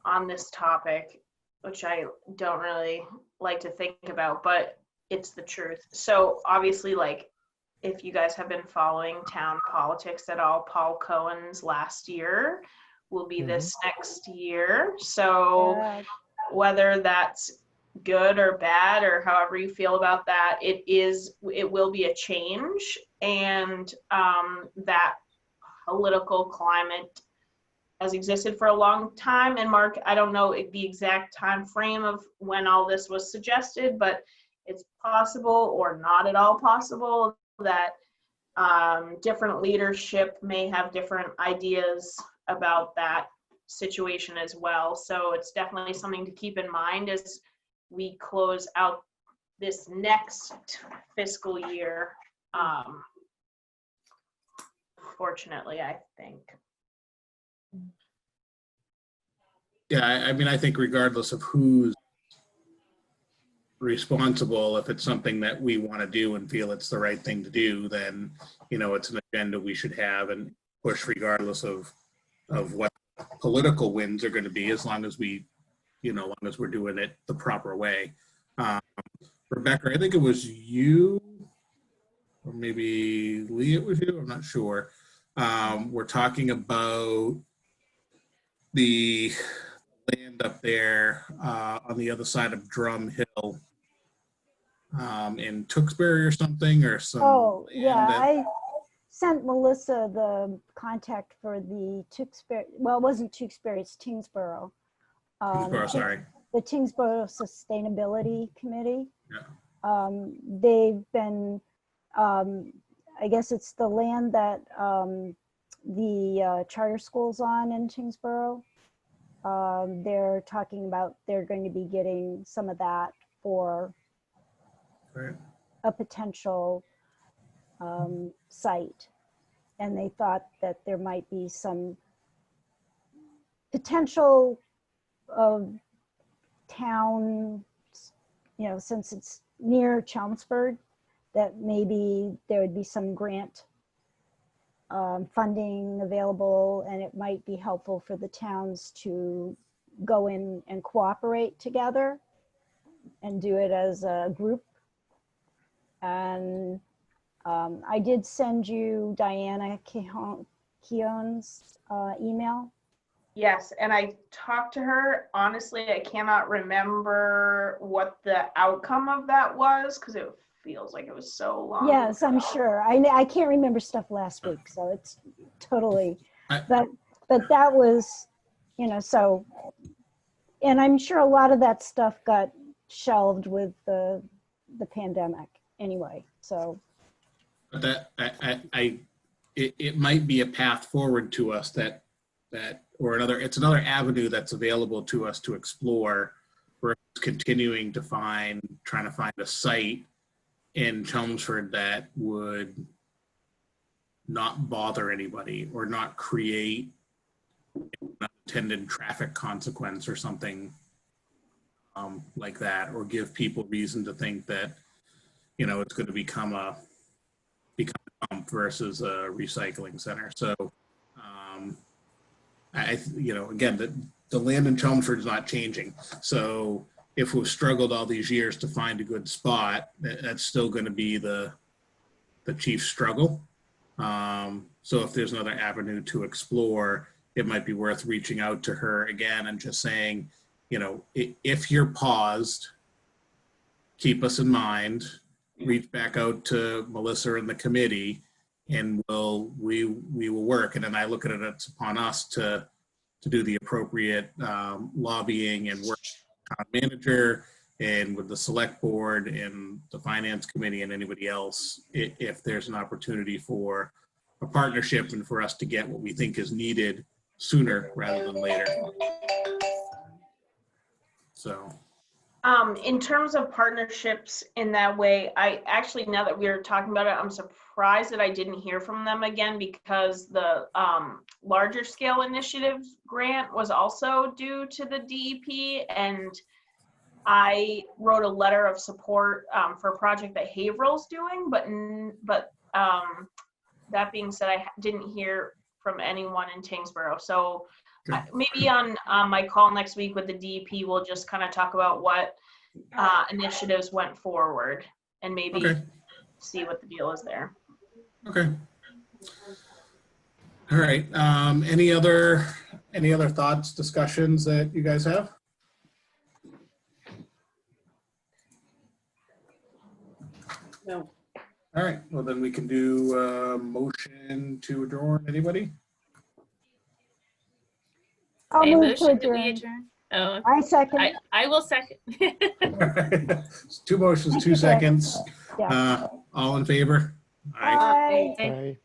on this topic, which I don't really like to think about, but it's the truth. So obviously, like, if you guys have been following town politics at all, Paul Cohen's last year will be this next year. So yeah, whether that's good or bad or however you feel about that, it will be a change. And that political climate has existed for a long time. And Mark, I don't know the exact time frame of when all this was suggested, but it's possible or not at all possible that different leadership may have different ideas about that situation as well. So it's definitely something to keep in mind as we close out this next fiscal year. Fortunately, I think. Yeah, I mean, I think regardless of who's responsible, if it's something that we want to do and feel it's the right thing to do, then, you know, it's an agenda we should have. And push regardless of what political wins are going to be, as long as we, long as we're doing it the proper way. Rebecca, I think it was you, or maybe Lee, it was you, I'm not sure. We're talking about the land up there on the other side of Drum Hill in Tewksbury or something, or some. Oh, yeah, land that- I sent Melissa the contact for the Tewksbury, well, it wasn't Tewksbury, it's Tingsboro. Tingsboro, sorry. The Tingsboro Sustainability Committee. Yeah. They've been, I guess it's the land that the charter school's on in Tingsboro. They're talking about they're going to be getting some of that for Right. a potential site. And they thought that there might be some potential of town, since it's near Chelmsford, that maybe there would be some grant funding available, and it might be helpful for the towns to go in and cooperate together and do it as a group. And I did send you Diana Keown's email. Yes, and I talked to her. Honestly, I cannot remember what the outcome of that was because it feels like it was so long. Yes, I'm ago. sure. I can't remember stuff last week, so it's totally, I- but that was, so, and I'm sure a lot of that stuff got shelved with the pandemic anyway, so. But it might be a path forward to us that it's another avenue that's available to us to explore. We're continuing to trying to find a site in Chelmsford that would not bother anybody or not create an unintended traffic consequence or something like that, or give people reason to think that, it's going to become a dump versus a recycling center. So, again, the land in Chelmsford is not changing. So if we've struggled all these years to find a good spot, that's still going to be the chief struggle. So if there's another avenue to explore, it might be worth reaching out to her again and just saying, if you're paused, keep us in mind, reach back out to Melissa and the committee, and we will work. And then I look at it, it's upon us to do the appropriate lobbying and work with the town manager and with the select board and the finance committee and anybody else, if there's an opportunity for a partnership and for us to get what we think is needed sooner rather than later. So. In terms of partnerships in that way, I actually, now that we're talking about it, I'm surprised that I didn't hear from them again, because the larger scale initiatives grant was also due to the DEP, and I wrote a letter of support for a project that Haverhill's doing, but that being said, I didn't hear from anyone in Tingsboro. So maybe on my call next week with the DEP, we'll just kind of talk about what initiatives went forward and maybe see what the deal is there. Okay. All right. Any other thoughts, discussions that you guys have? No. All right. Well, then we can do a motion to adjourn. Anybody? I'll A move to motion to be adjourn. adjourned. Oh, I second. I will second. Two motions, 2 seconds. Yeah. All in favor? All right. Bye. Okay. Right.